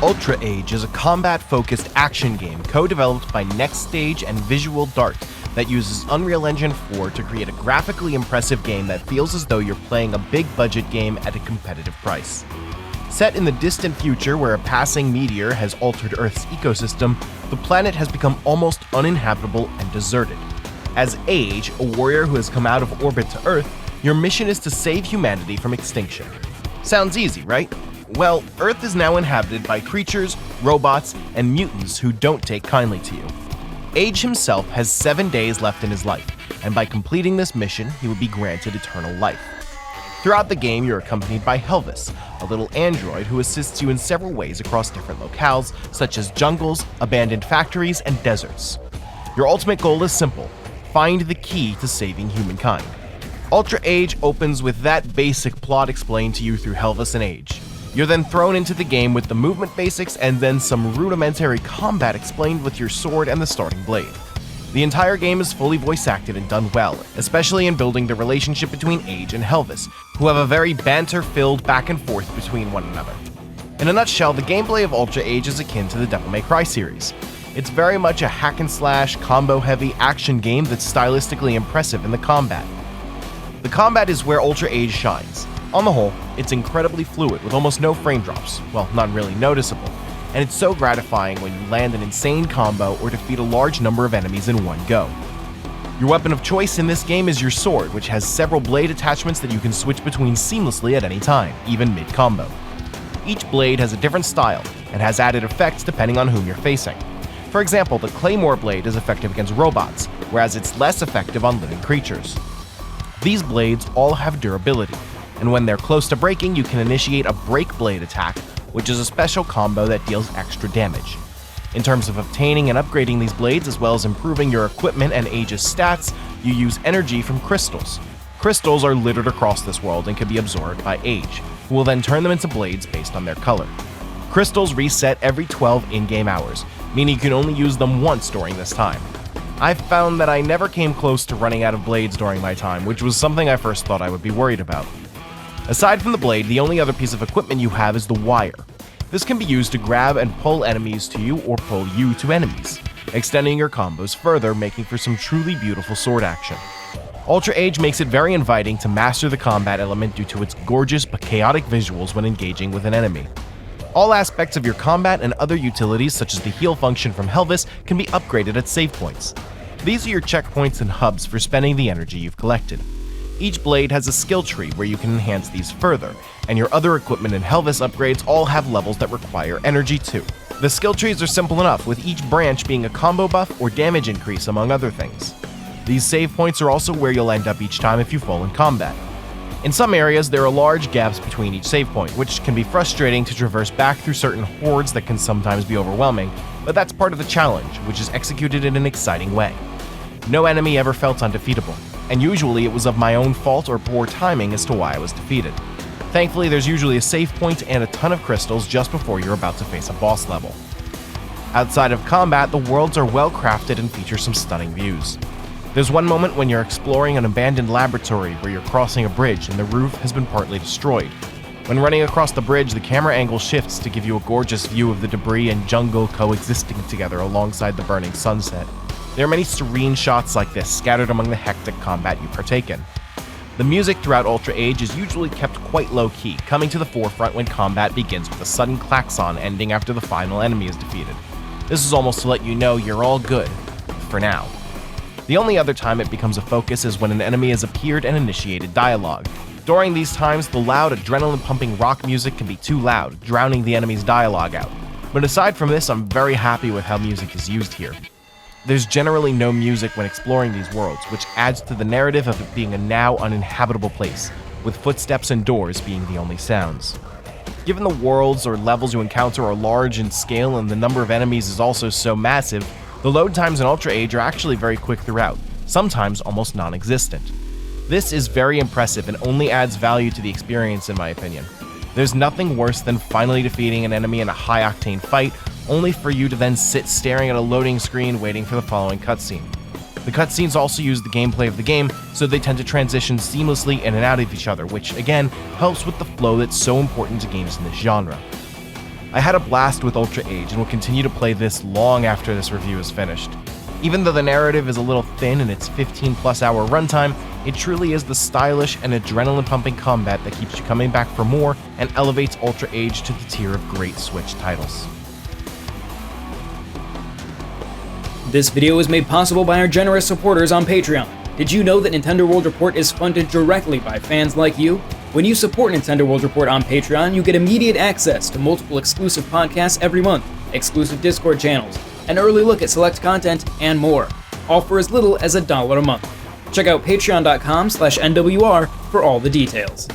Ultra Age is a combat-focused action game co-developed by Next Stage and Visual Dart that uses Unreal Engine 4 to create a graphically impressive game that feels as though you're playing a big-budget game at a competitive price. Set in the distant future where a passing meteor has altered Earth's ecosystem, the planet has become almost uninhabitable and deserted. As Age, a warrior who has come out of orbit to Earth, your mission is to save humanity from extinction. Sounds easy, right? Well, Earth is now inhabited by creatures, robots, and mutants who don't take kindly to you. Age himself has 7 days left in his life, and by completing this mission, he will be granted eternal life. Throughout the game, you're accompanied by Helvis, a little android who assists you in several ways across different locales, such as jungles, abandoned factories, and deserts. Your ultimate goal is simple: find the key to saving humankind. Ultra Age opens with that basic plot explained to you through Helvis and Age. You're then thrown into the game with the movement basics and then some rudimentary combat explained with your sword and the starting blade. The entire game is fully voice acted and done well, especially in building the relationship between Age and Helvis, who have a very banter-filled back and forth between one another. In a nutshell, the gameplay of Ultra Age is akin to the Devil May Cry series. It's very much a hack-and-slash, combo-heavy action game that's stylistically impressive in the combat. The combat is where Ultra Age shines. On the whole, it's incredibly fluid with almost no frame drops, well, none really noticeable, and it's so gratifying when you land an insane combo or defeat a large number of enemies in one go. Your weapon of choice in this game is your sword, which has several blade attachments that you can switch between seamlessly at any time, even mid-combo. Each blade has a different style and has added effects depending on whom you're facing. For example, the Claymore blade is effective against robots, whereas it's less effective on living creatures. These blades all have durability, and when they're close to breaking, you can initiate a break blade attack, which is a special combo that deals extra damage. In terms of obtaining and upgrading these blades, as well as improving your equipment and Age's stats, you use energy from crystals. Crystals are littered across this world and can be absorbed by Age, who will then turn them into blades based on their color. Crystals reset every 12 in-game hours, meaning you can only use them once during this time. I've found that I never came close to running out of blades during my time, which was something I first thought I would be worried about. Aside from the blade, the only other piece of equipment you have is the wire. This can be used to grab and pull enemies to you or pull you to enemies, extending your combos further, making for some truly beautiful sword action. Ultra Age makes it very inviting to master the combat element due to its gorgeous but chaotic visuals when engaging with an enemy. All aspects of your combat and other utilities, such as the heal function from Helvis, can be upgraded at save points. These are your checkpoints and hubs for spending the energy you've collected. Each blade has a skill tree where you can enhance these further, and your other equipment and Helvis upgrades all have levels that require energy too. The skill trees are simple enough, with each branch being a combo buff or damage increase among other things. These save points are also where you'll end up each time if you fall in combat. In some areas, there are large gaps between each save point, which can be frustrating to traverse back through certain hordes that can sometimes be overwhelming, but that's part of the challenge, which is executed in an exciting way. No enemy ever felt undefeatable, and usually it was of my own fault or poor timing as to why I was defeated. Thankfully, there's usually a save point and a ton of crystals just before you're about to face a boss level. Outside of combat, the worlds are well crafted and feature some stunning views. There's one moment when you're exploring an abandoned laboratory where you're crossing a bridge and the roof has been partly destroyed. When running across the bridge, the camera angle shifts to give you a gorgeous view of the debris and jungle coexisting together alongside the burning sunset. There are many serene shots like this scattered among the hectic combat you partake in. The music throughout Ultra Age is usually kept quite low-key, coming to the forefront when combat begins with a sudden klaxon ending after the final enemy is defeated. This is almost to let you know you're all good, for now. The only other time it becomes a focus is when an enemy has appeared and initiated dialogue. During these times, the loud, adrenaline-pumping rock music can be too loud, drowning the enemy's dialogue out. But aside from this, I'm very happy with how music is used here. There's generally no music when exploring these worlds, which adds to the narrative of it being a now uninhabitable place, with footsteps and doors being the only sounds. Given the worlds or levels you encounter are large in scale and the number of enemies is also so massive, the load times in Ultra Age are actually very quick throughout, sometimes almost non-existent. This is very impressive and only adds value to the experience in my opinion. There's nothing worse than finally defeating an enemy in a high-octane fight, only for you to then sit staring at a loading screen waiting for the following cutscene. The The cutscenes also use the gameplay of the game, so they tend to transition seamlessly in and out of each other, which again helps with the flow that's so important to games in this genre. I had a blast with Ultra Age and will continue to play this long after this review is finished. Even though the narrative is a little thin in its 15+ hour runtime, it truly is the stylish and adrenaline-pumping combat that keeps you coming back for more and elevates Ultra Age to the tier of great Switch titles. This video is made possible by our generous supporters on Patreon. Did you know that Nintendo World Report is funded directly by fans like you? When you support Nintendo World Report on Patreon, you get immediate access to multiple exclusive podcasts every month, exclusive Discord channels, an early look at select content, and more, all for as little as $1 a month. Check out patreon.com/NWR for all the details.